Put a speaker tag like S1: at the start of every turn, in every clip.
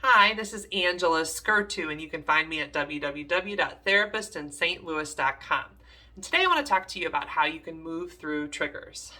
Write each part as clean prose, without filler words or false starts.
S1: Hi, this is Angela Skirtu, and you can find me at www.therapistintstlouis.com. And today I want to talk to you about how you can move through triggers.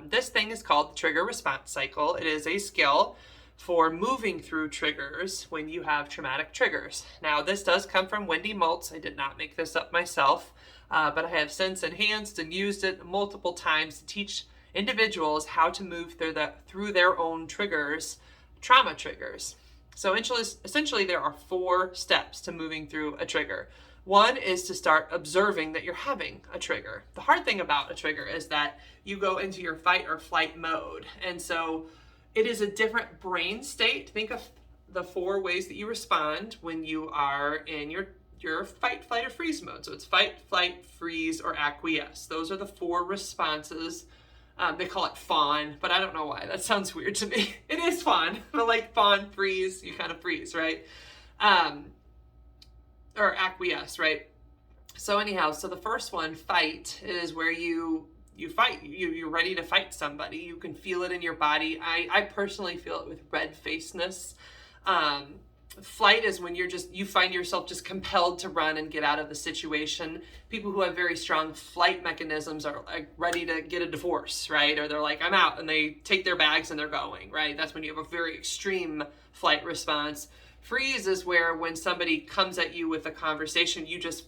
S1: This thing is called the trigger response cycle. It is a skill for moving through triggers when you have traumatic triggers. Now, this does come from Wendy Maltz. I did not make this up myself, but I have since enhanced and used it multiple times to teach individuals how to move through their own triggers, trauma triggers. So essentially, there are 4 steps to moving through a trigger. One is to start observing that you're having a trigger. The hard thing about a trigger is that you go into your fight or flight mode. And so it is a different brain state. Think of the 4 ways that you respond when you are in your fight, flight, or freeze mode. So it's fight, flight, freeze, or acquiesce. Those are the 4 responses. They call it fawn, but I don't know why. That sounds weird to me. It is fawn, but like fawn, freeze, you kind of freeze, right? Or acquiesce, right? So anyhow, so the first one, fight, is where you fight. You're ready to fight somebody. You can feel it in your body. I personally feel it with red-facedness. Flight is when you find yourself just compelled to run and get out of the situation. People who have very strong flight mechanisms are like ready to get a divorce, right? Or they're like, I'm out, and they take their bags and they're going, right? That's when you have a very extreme flight response. Freeze is where when somebody comes at you with a conversation, you just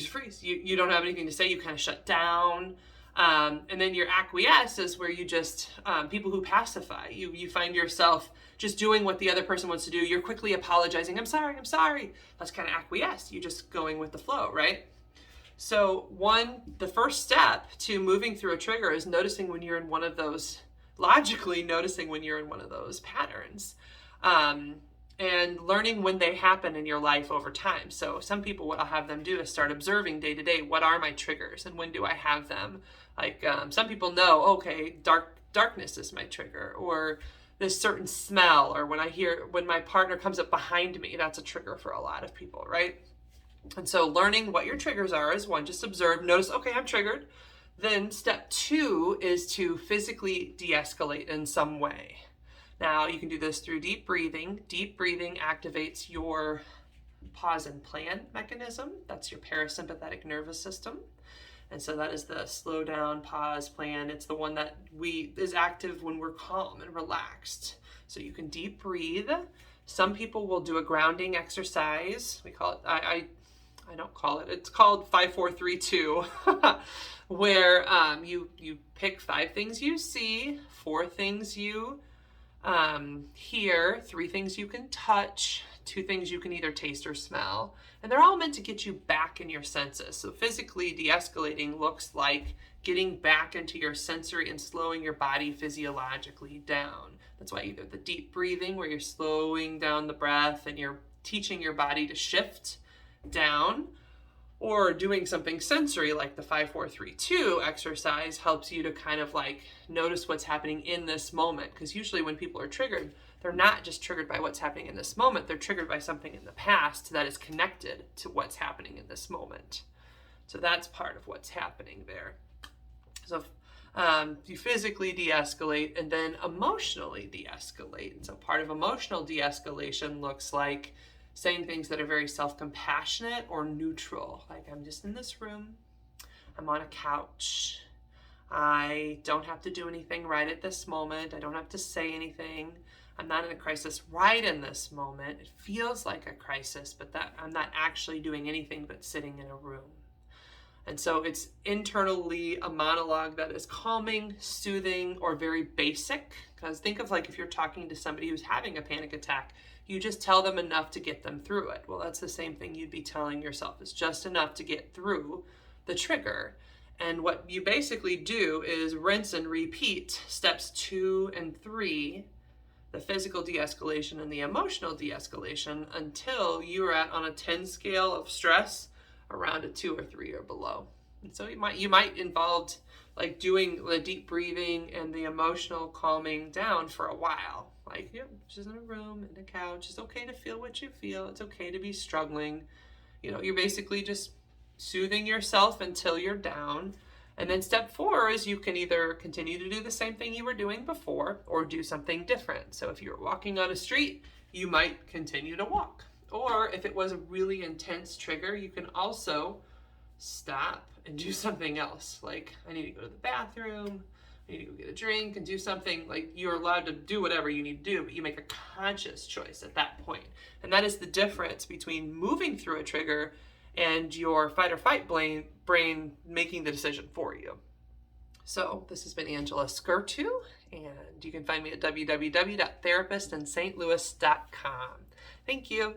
S1: freeze. You don't have anything to say. You kind of shut down. And then your acquiesce is where you just, people who pacify, you find yourself just doing what the other person wants to do. You're quickly apologizing. I'm sorry. That's kind of acquiesce. You're just going with the flow, right? So the first step to moving through a trigger is noticing when you're in one of those, logically noticing when you're in one of those patterns. And learning when they happen in your life over time. So some people, what I'll have them do is start observing day to day, what are my triggers and when do I have them? Like some people know, okay, darkness is my trigger, or this certain smell, or when my partner comes up behind me, that's a trigger for a lot of people, right? And so learning what your triggers are is one, just observe, notice, okay, I'm triggered. Then step 2 is to physically de-escalate in some way. Now, you can do this through deep breathing. Deep breathing activates your pause and plan mechanism. That's your parasympathetic nervous system. And so that is the slow down, pause, plan. It's the one that is active when we're calm and relaxed. So you can deep breathe. Some people will do a grounding exercise. We call it, I don't call it, it's called 5, 4, 3, 2, where you pick 5 things you see, 4 things you hear, 3 things you can touch, 2 things you can either taste or smell, and they're all meant to get you back in your senses. So physically de-escalating looks like getting back into your sensory and slowing your body physiologically down. That's why either the deep breathing, where you're slowing down the breath and you're teaching your body to shift down, or doing something sensory like the 5, 4, 3, 2 exercise helps you to kind of like notice what's happening in this moment. Because usually when people are triggered, they're not just triggered by what's happening in this moment. They're triggered by something in the past that is connected to what's happening in this moment. So that's part of what's happening there. So you physically de-escalate and then emotionally de-escalate. So part of emotional de-escalation looks like saying things that are very self-compassionate or neutral. Like, I'm just in this room. I'm on a couch. I don't have to do anything right at this moment. I don't have to say anything. I'm not in a crisis right in this moment. It feels like a crisis, but that I'm not actually doing anything but sitting in a room. And so it's internally a monologue that is calming, soothing, or very basic. Because think of like if you're talking to somebody who's having a panic attack, you just tell them enough to get them through it. Well, that's the same thing you'd be telling yourself. It's just enough to get through the trigger. And what you basically do is rinse and repeat steps 2 and 3, the physical de-escalation and the emotional de-escalation, until you are on a 10 scale of stress around a 2 or 3 or below. And so you might involve like doing the deep breathing and the emotional calming down for a while. Like, just in a room, in a couch. It's okay to feel what you feel. It's okay to be struggling. You're basically just soothing yourself until you're down. And then step 4 is you can either continue to do the same thing you were doing before or do something different. So if you're walking on a street you might continue to walk. Or if it was a really intense trigger, you can also stop and do something else. Like, I need to go to the bathroom, I need to go get a drink and do something. Like, you're allowed to do whatever you need to do, but you make a conscious choice at that point. And that is the difference between moving through a trigger and your fight or flight brain making the decision for you. So this has been Angela Skirtu, and you can find me at www.therapistintstlouis.com. Thank you.